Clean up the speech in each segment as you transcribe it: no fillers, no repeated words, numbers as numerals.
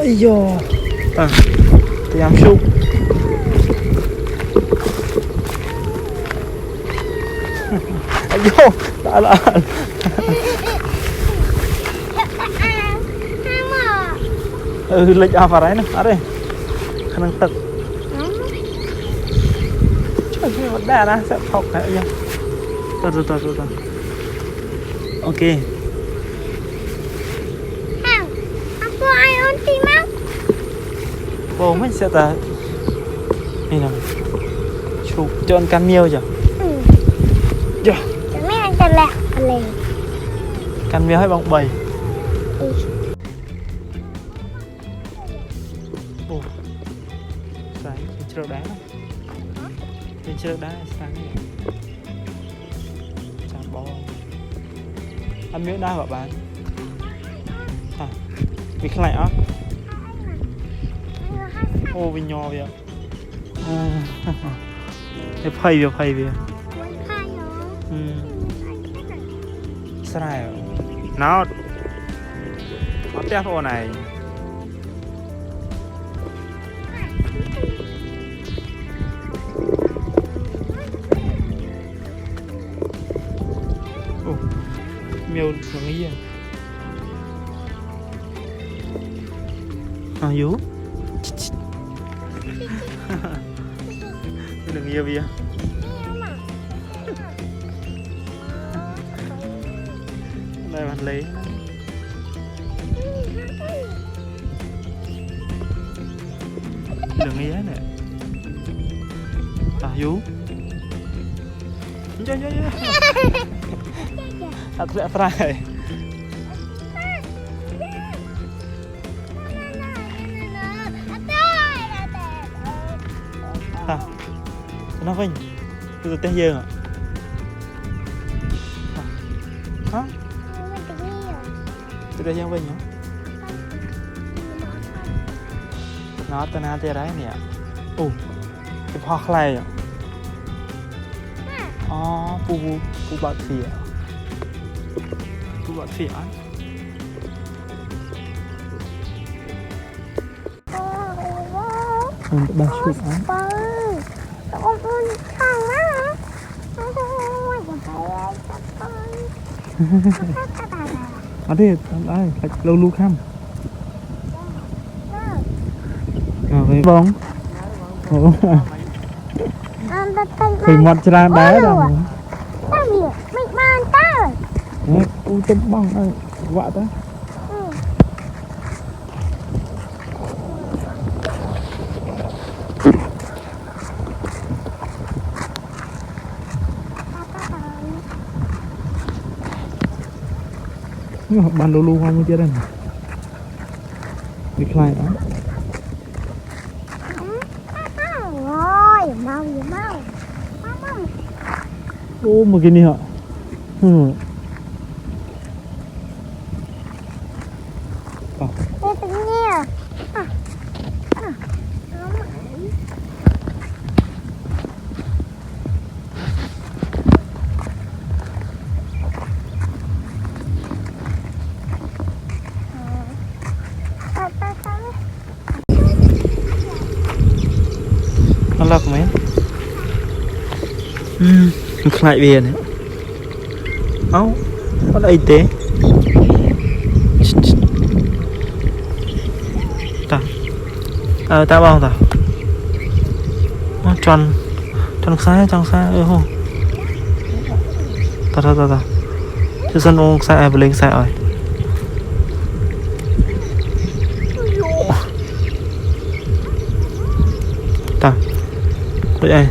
ây dồ thì em sụp ây dồ đã là lịch à vào đấy nè ở đây khả năng tật trời ơi vấn đề là sẽ học cái gì từ ok bố mình sẽ ta này là chụp cho ăn can miêu chưa chưa mấy anh ta lạc liền can miêu hay bóng bầy ồ sáng trên chiếc đá trên chiếc đá sáng này chả bò ăn miếng đá của bạn à vì cái này á ô vì nhỏ vậy thế phây việc sao này nó bắt tép ô này ô miêu thường nghĩ à dú đừng yêu bia đây bạn lấy đừng ý này à dú chơi thật sẽ phải à nó vinh từ tên dương ạ hả từ đây dương vinh hả nó tên na tên đấy nè ồ cái hoa khai ạ pu bát phỉ á ba chục á ở đây phải lâu lu khăm với bóng thì mặt ra đá đâu u tôm băng đây vạ ta bàn lu không chưa đây bị khai đó ô một cái này hả nó lọc mấy lại về này áo có đây tế ta ta bao ta tròn trong xa không ta chứ sân ông xa vừa lên xa rồi ta đợi ai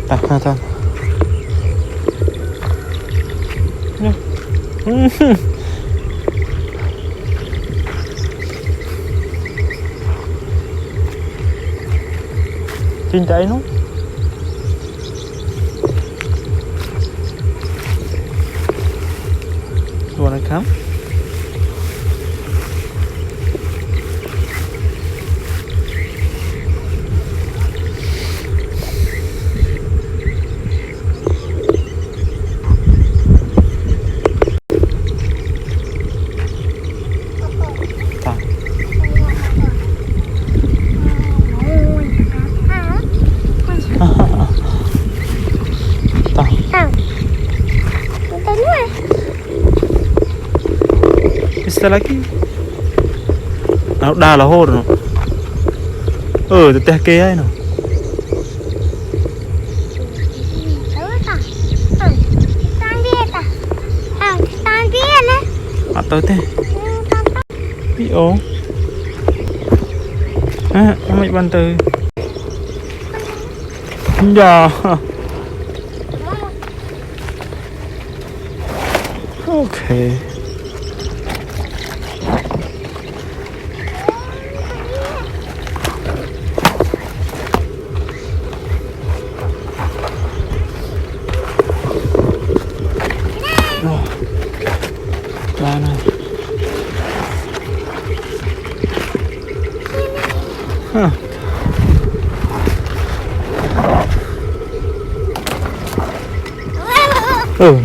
ta ta tin chạy nó đùa này khám ta bisa lagi. Nó đa là hô rồi. Từ teh kia ấy nó. Atau teh. Bị ố. Mày ban từ. Dạ. Ok. Ba này.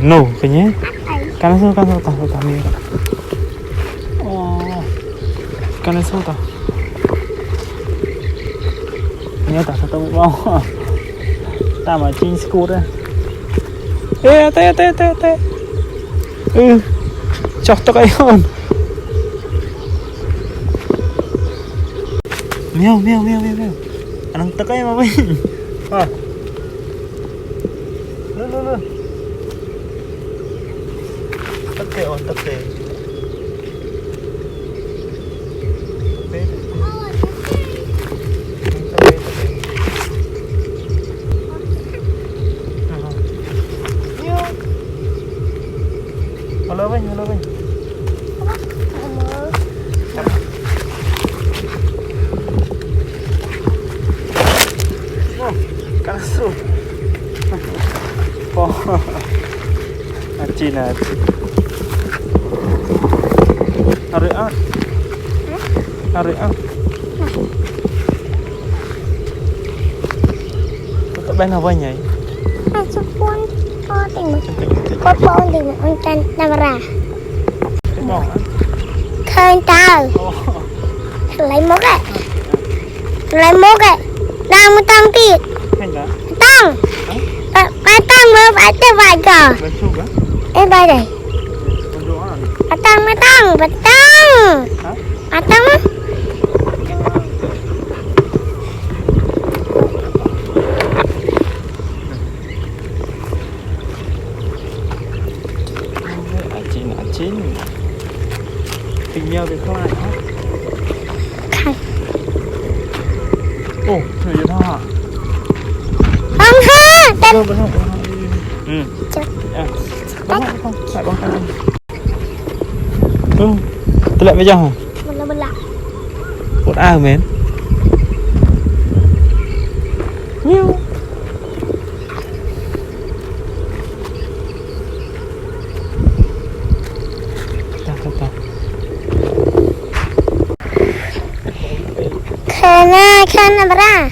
No kayaknya. Kanan semua kami. Oh. Kanan semua tak. Ini tak satu mau. Ta mà trên scooter. Tê. Chọc tao cái hồn. Mèo. Anh tao cái mà mình. Luôn. Tất kệ. Halo bang. Kan seru. Aci. Hari out. Các bạn nào vậy nhỉ? Sepun tình ông chân camera. Khơi tao. Lấy mốc ấy. Đang một tăng tiệt. Tăng. Phải tăng mới phải tới vài cờ. Em bay đây. Tăng. Chín. Tình nhau được không ai hết. Người dân hoa hả? Không ha. Không. Không. Lại bóng khăn. Tôi lại với nhau hả? Mình lại. Một ai hả mến? Miu. Khana bara.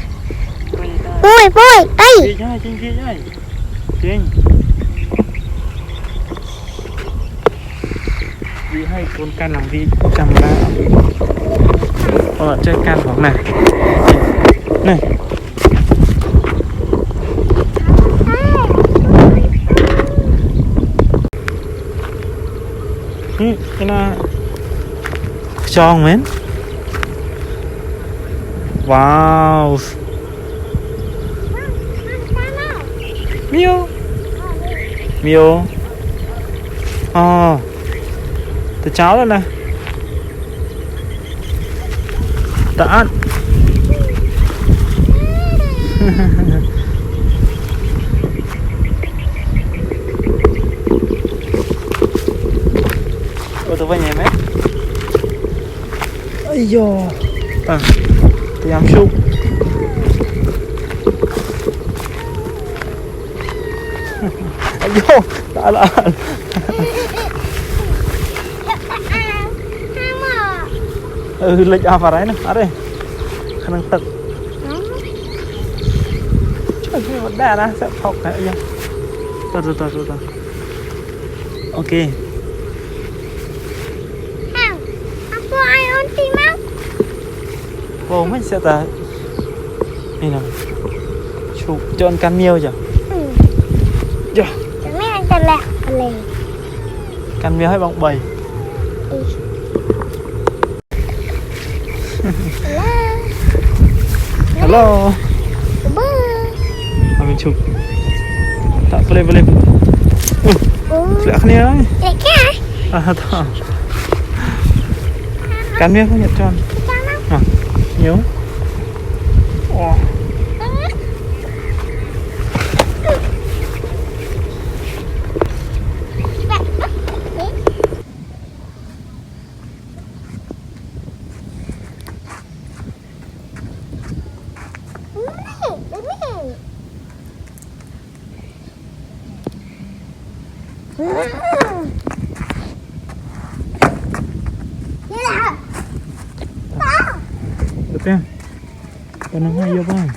Bôi, đây. Trên. Vì hay con can làm gì camera. Chơi canของnày. Này. Cái nào tròn mến. Wow. Miu. Tôi cháu lên này. Đã ăn. Tôi về nhà mẹ. Ây dồ. Tôi làm sụp. Ây dồ. Đã là. Lệch apa đấy nè, đây, khả năng tật. Trời ơi, vấn đề đó sẽ học cái gì? Rồi. Ok. Aku ayo timang. Vô mấy sẽ ta. Đây nào. Chụp cho anh can miêu chưa? Dạ. Mấy anh chân lẹ. Can miêu hay bóng bầy? Halo. Amin chụp. Tak boleh. Lihat kan ya? Tak. Kami aku nyet con. Nhớ. Betul. Panang ayo bang.